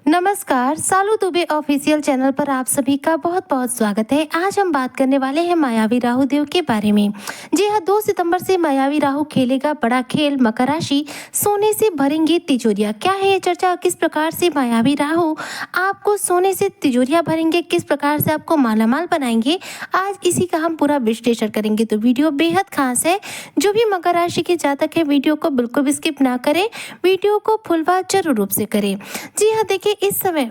नमस्कार, सालू Dubey official channel पर आप सभी का बहुत बहुत स्वागत है। आज हम बात करने वाले हैं मायावी राहु देव के बारे में। जी हाँ, 2 सितंबर से मायावी राहु खेलेगा बड़ा खेल। मकर राशि, सोने से भरेंगी तिजोरियां। क्या है ये चर्चा? किस प्रकार से मायावी राहु आपको सोने से तिजोरियां भरेंगे, किस प्रकार से आपको मालामाल बनाएंगे, आज इसी का हम पूरा विश्लेषण करेंगे। तो वीडियो बेहद खास है। जो भी मकर राशि के जातक है, वीडियो को बिल्कुल भी स्किप ना करें, वीडियो को फुल वॉच जरूर रूप से करें। जी हाँ, देखिए इस समय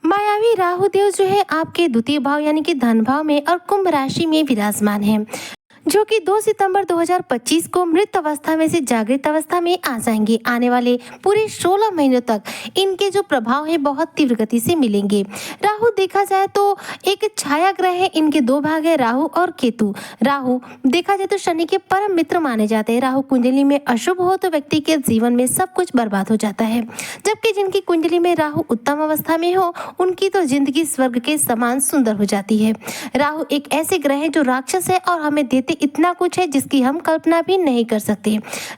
मायावी राहु देव जो है आपके द्वितीय भाव यानी कि धन भाव में और कुंभ राशि में विराजमान है, जो कि 2 सितंबर 2025 को मृत अवस्था में से जागृत अवस्था में आ जाएंगे। आने वाले पूरे 16 महीनों तक इनके जो प्रभाव है बहुत तीव्र गति से मिलेंगे। राहु देखा जाए तो एक छाया ग्रह है, इनके 2 भाग है, राहु और केतु। राहु देखा जाए तो शनि के परम मित्र माने जाते हैं। राहु कुंडली में अशुभ हो तो व्यक्ति के जीवन में सब कुछ बर्बाद हो जाता है, जबकि जिनकी कुंडली में राहु उत्तम अवस्था में हो उनकी तो जिंदगी स्वर्ग के समान सुंदर हो जाती है। राहु एक ऐसे ग्रह है जो राक्षस है और हमें देते इतना कुछ है जिसकी हम कल्पना भी नहीं कर सकते।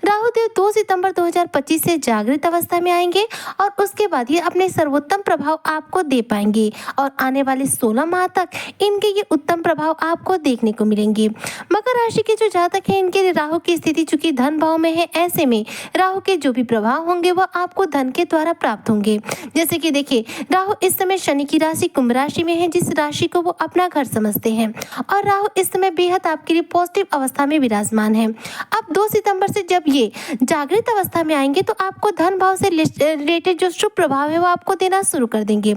राहु देव 2 सितंबर 2025 से जागृत अवस्था में आएंगे और उसके बाद ये अपने सर्वोत्तम प्रभाव आपको दे पाएंगे और आने वाले 16 माह तक इनके ये उत्तम प्रभाव आपको देखने को मिलेंगे। मकर राशि के जो जातक हैं, इनके राहु की स्थिति चूंकि धन भाव में है, ऐसे में राहु के जो भी प्रभाव होंगे वह आपको धन के द्वारा प्राप्त होंगे। जैसे कि देखिए, राहु इस समय शनि की राशि कुंभ राशि में है, जिस राशि को वो अपना घर समझते हैं, और राहु इस समय बेहद आपके लिए पॉजिटिव अवस्था में विराजमान है। अब 2 सितंबर से जब ये जागृत अवस्था में आएंगे तो आपको धन भाव से रिलेटेड जो शुभ प्रभाव है वो आपको देना शुरू कर देंगे।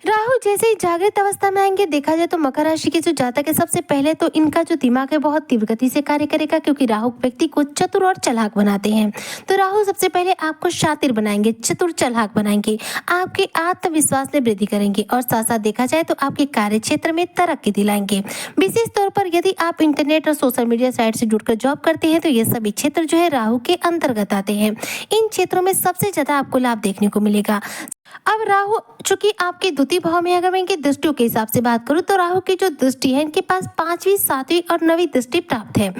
राहु जैसे ही जागृत अवस्था में आएंगे, देखा जाए तो मकर राशि के जो जातक है, सबसे पहले तो इनका जो दिमाग है बहुत तीव्र गति से कार्य करेगा, क्योंकि राहु व्यक्ति को चतुर और चालाक बनाते हैं। तो राहु सबसे पहले आपको शातिर बनाएंगे, चतुर चालाक बनाएंगे, आपके आत्मविश्वास में वृद्धि करेंगे और साथ साथ देखा जाए तो आपके कार्य क्षेत्र में तरक्की दिलाएंगे। विशेष तौर पर यदि आप इंटरनेट और सोशल मीडिया साइट से जुड़कर जॉब करते हैं तो ये सभी क्षेत्र जो है राहु के अंतर्गत आते हैं। इन क्षेत्रों में सबसे ज्यादा आपको लाभ देखने को मिलेगा। अब राहु चूंकि आपके द्वितीय भाव में, अगर मैं इनकी दृष्टियों के हिसाब से बात करूं तो राहु की जो दृष्टि है, इनके पास 5वीं, 7वीं और 9वीं दृष्टि प्राप्त है,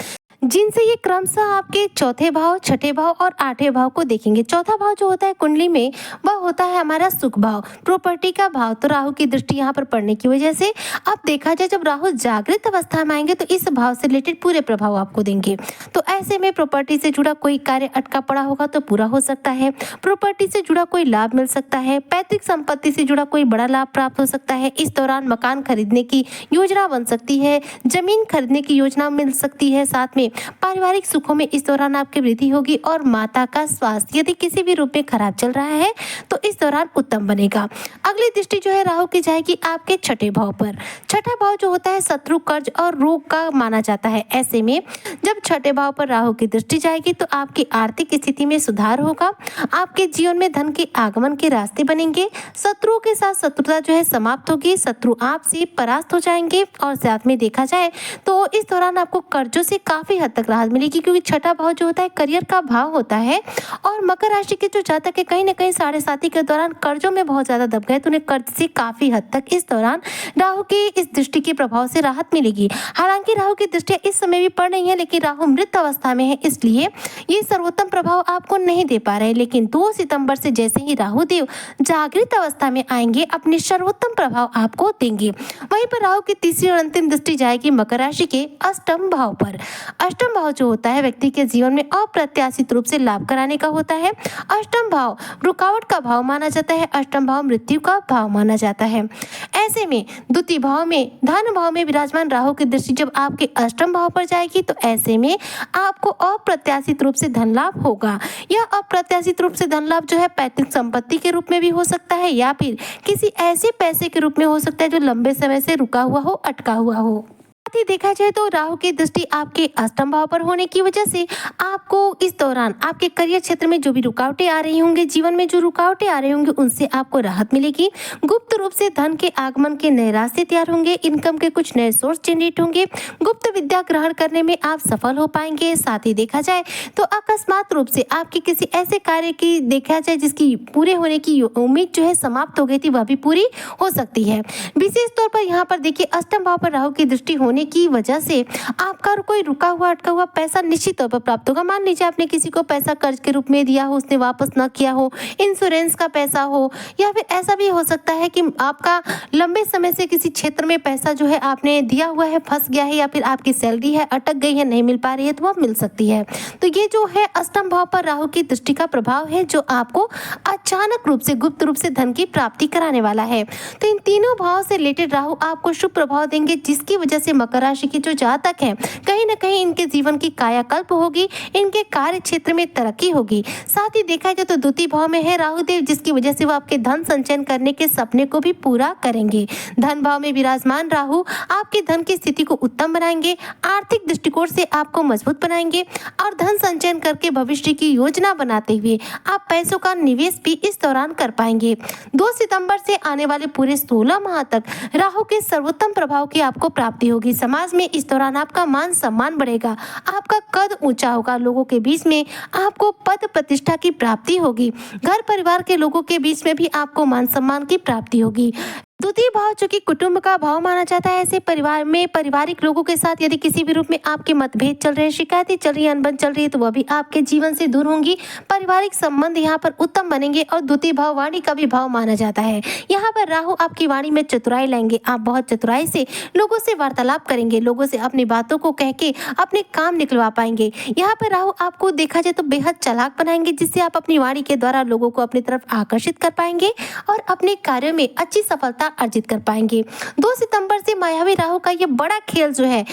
जिनसे ये क्रमशः आपके चौथे भाव, छठे भाव और 8वें भाव को देखेंगे। चौथा भाव जो होता है कुंडली में, वह होता है हमारा सुख भाव, प्रॉपर्टी का भाव। तो राहु की दृष्टि यहाँ पर पड़ने की वजह से अब देखा जाए जब राहु जागृत अवस्था में आएंगे तो इस भाव से रिलेटेड पूरे प्रभाव आपको देंगे। तो ऐसे में प्रॉपर्टी से जुड़ा कोई कार्य अटका पड़ा होगा तो पूरा हो सकता है, प्रॉपर्टी से जुड़ा कोई लाभ मिल सकता है, पैतृक संपत्ति से जुड़ा कोई बड़ा लाभ प्राप्त हो सकता है। इस दौरान मकान खरीदने की योजना बन सकती है, जमीन खरीदने की योजना मिल सकती है। साथ में पारिवारिक सुखों में इस दौरान आपकी वृद्धि होगी और माता का स्वास्थ्य यदि किसी भी रूप में खराब चल रहा है तो इस दौरान उत्तम बनेगा। अगली दृष्टि जो है राहु की जाएगी आपके छठे भाव पर। छठा भाव जो होता है शत्रु, कर्ज और रोग का माना जाता है। ऐसे में जब छठे भाव पर राहु की दृष्टि जाएगी तो आपकी आर्थिक स्थिति में सुधार होगा, आपके जीवन में धन के आगमन के रास्ते बनेंगे, शत्रुओं के साथ शत्रुता जो है समाप्त होगी, शत्रु आपसे परास्त हो जाएंगे और साथ में देखा जाए तो इस दौरान आपको कर्जों से काफी हद तक राहत मिलेगी, क्योंकि छठा भाव जो होता है करियर का भाव होता है। और मकर राशि के जो जातक है कहीं ना कहीं 7.5 के दौरान कर्जों में बहुत ज्यादा दब गए, तो उन्हें कर्ज से काफी हद तक इस दौरान राहु की इस दृष्टि के प्रभाव से राहत मिलेगी। हालांकि राहु की दृष्टियां इस समय भी पड़ रही है, लेकिन राहु मृत अवस्था में है, इसलिए ये सर्वोत्तम प्रभाव आपको नहीं दे पा रहे। लेकिन 2 सितंबर से जैसे ही राहु देव जागृत अवस्था में आएंगे अपने सर्वोत्तम प्रभाव आपको देंगे। वहीं पर राहु की तीसरी और अंतिम दृष्टि जाएगी मकर राशि के अष्टम भाव पर। अष्टम भाव जो होता है व्यक्ति के जीवन में अप्रत्याशित रूप से लाभ कराने का होता है। अष्टम भाव रुकावट का भाव माना जाता है, अष्टम भाव मृत्यु का भाव माना जाता है। ऐसे में द्वितीय भाव में, धन भाव में विराजमान राहु की दृष्टि जब आपके अष्टम भाव पर जाएगी तो ऐसे में आपको अप्रत्याशित रूप से धन लाभ होगा। यह अप्रत्याशित रूप से धन लाभ जो है पैतृक संपत्ति के रूप में भी हो सकता है या फिर किसी ऐसे पैसे के रूप में हो सकता है जो लंबे समय से रुका हुआ हो, अटका हुआ हो। ही देखा जाए तो राहु की दृष्टि आपके अष्टम भाव पर होने की वजह से आपको इस दौरान आपके करियर क्षेत्र में जो भी रुकावटें आ रही होंगी, जीवन में जो रुकावटें आ रही होंगी, उनसे आपको राहत मिलेगी। गुप्त रूप से धन के आगमन के नए रास्ते तैयार होंगे, इनकम के कुछ नए सोर्स जनरेट होंगे, गुप्त विद्या ग्रहण करने में आप सफल हो पाएंगे। साथ ही देखा जाए तो अकस्मात रूप से आपके किसी ऐसे कार्य की देखा जाए जिसकी पूरे होने की उम्मीद जो है समाप्त हो गई थी, वह भी पूरी हो सकती है। विशेष तौर पर यहाँ पर देखिए अष्टम भाव पर राहु की दृष्टि होने होने की वजह से आपका कोई रुका हुआ अटका हुआ पैसा निश्चित तौर पर प्राप्त होगा। मान लीजिए आपने किसी को पैसा कर्ज के रूप में दिया हो, उसने वापस ना किया हो, इंश्योरेंस का पैसा हो, या फिर ऐसा भी हो सकता है कि आपका लंबे समय से किसी क्षेत्र में पैसा जो है आपने दिया हुआ है फंस गया है, या फिर आपकी सैलरी है अटक गई है, नहीं मिल पा रही है, तो वो मिल सकती है। तो ये जो है अष्टम भाव पर राहु की दृष्टि का प्रभाव है जो आपको अचानक रूप से गुप्त रूप से धन की प्राप्ति कराने वाला है। तो इन तीनों भाव से रिलेटेड राहु आपको शुभ प्रभाव देंगे, जिसकी वजह से मकर राशि के जो जातक हैं कहीं ना कहीं इनके जीवन की कायाकल्प होगी, इनके कार्य क्षेत्र में तरक्की होगी। साथ ही देखा जाए तो द्वितीय भाव में है राहु देव, जिसकी वजह से वो आपके धन संचयन करने के सपने को भी पूरा करेंगे। धन भाव में विराजमान राहु आपके धन की स्थिति को उत्तम बनाएंगे, आर्थिक दृष्टिकोण से आपको मजबूत बनाएंगे और धन संचयन करके भविष्य की योजना बनाते हुए आप पैसों का निवेश भी इस दौरान कर पाएंगे। 2 सितंबर से आने वाले पूरे 16 माह तक राहु के सर्वोत्तम प्रभाव की आपको प्राप्ति होगी। समाज में इस दौरान आपका मान सम्मान बढ़ेगा, आपका कद ऊंचा होगा, लोगों के बीच में आपको पद प्रतिष्ठा की प्राप्ति होगी, घर परिवार के लोगों के बीच में भी आपको मान सम्मान की प्राप्ति होगी। द्वितीय भाव जो कि कुटुंब का भाव माना जाता है, ऐसे परिवार में पारिवारिक लोगों के साथ यदि किसी भी रूप में आपके मतभेद चल रहे हैं, शिकायतें चल रही है, अनबन चल रही है, तो वह भी आपके जीवन से दूर होंगी। पारिवारिक संबंध यहाँ पर उत्तम बनेंगे। और द्वितीय भाव वाणी का भी भाव माना जाता है। यहाँ पर राहु आपकी वाणी में चतुराई लाएंगे, आप बहुत चतुराई से लोगों से वार्तालाप करेंगे, लोगों से अपनी बातों को कह के अपने काम निकलवा पाएंगे। यहाँ पर राहु आपको देखा जाए तो बेहद चालाक बनाएंगे, जिससे आप अपनी वाणी के द्वारा लोगों को अपनी तरफ आकर्षित कर पाएंगे और अपने कार्यों में अच्छी सफलता अर्जित कर पाएंगे। 2 सितंबर से मायावी राहु का ये बड़ा खेल जो है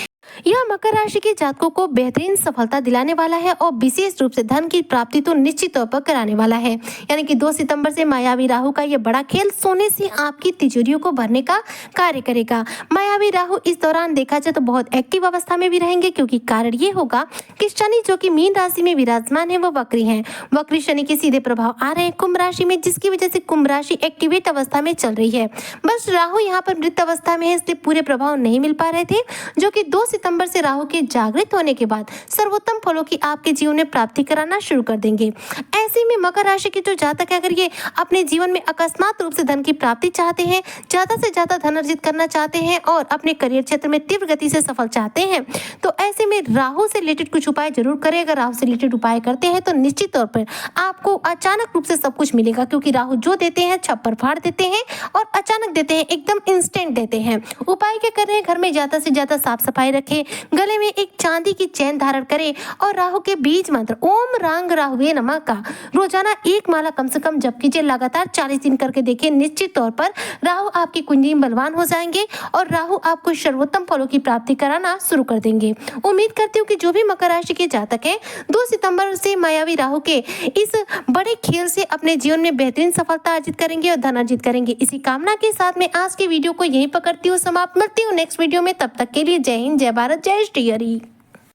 यह मकर राशि के जातकों को बेहतरीन सफलता दिलाने वाला है और विशेष रूप से धन की प्राप्ति तो निश्चित तौर पर कराने वाला है। यानी कि 2 सितंबर से मायावी राहु का यह बड़ा खेल सोने से आपकी तिजोरियों को भरने का कार्य करेगा। मायावी राहु इस दौरान देखा जाए तो बहुत एक्टिव अवस्था में भी रहेंगे, क्योंकि कारण ये होगा कि शनि जो कि मीन राशि में विराजमान है वो वक्री है। वक्री शनि के सीधे प्रभाव आ रहे हैं कुंभ राशि में, जिसकी वजह से कुंभ राशि एक्टिवेट अवस्था में चल रही है। बस राहु यहाँ पर मृत अवस्था में है, इसलिए पूरे प्रभाव नहीं मिल पा रहे थे, जो कि 2 सितंबर से राहु के जागृत होने के बाद सर्वोत्तम फलों की आपके जीवन में प्राप्ति कराना शुरू कर देंगे। ऐसे में मकर राशि के जो जातक है, अगर ये अपने जीवन में अकस्मात रूप से धन की प्राप्ति चाहते हैं, ज्यादा से ज्यादा धन अर्जित करना चाहते हैं और अपने करियर क्षेत्र में तीव्र गति से सफल चाहते हैं, तो ऐसे में राहु से रिलेटेड कुछ उपाय जरूर करें। अगर राहु से रिलेटेड उपाय करते हैं तो निश्चित तौर पर आपको अचानक रूप से सब कुछ मिलेगा, क्योंकि राहु जो देते हैं छप्पर फाड़ देते हैं और अचानक देते हैं, एकदम इंस्टेंट देते हैं। उपाय क्या कर रहे हैं? घर में ज्यादा से ज्यादा साफ सफाई रखें, गले में एक चांदी की चैन धारण करें और राहु के बीज मंत्र ओम रांग राहुवे नमः का रोजाना 1 माला कम से कम जप कीजिए। लगातार 40 दिन करके देखिए, निश्चित तौर पर राहु आपकी कुंडली में बलवान हो जाएंगे और राहु आपको सर्वोत्तम फलों की प्राप्ति कराना शुरू कर देंगे। उम्मीद करती हूँ कि जो भी मकर राशि के जातक हैं 2 सितंबर से मायावी राहु के इस बड़े खेल से अपने जीवन में बेहतरीन सफलता अर्जित करेंगे और धन अर्जित करेंगे। इसी कामना के साथ मैं आज की वीडियो को यहीं पकड़ती हूँ समाप्त। मिलती हूँ नेक्स्ट वीडियो में, तब तक के लिए जय हिंद, जय भारत, जय श्री हरि।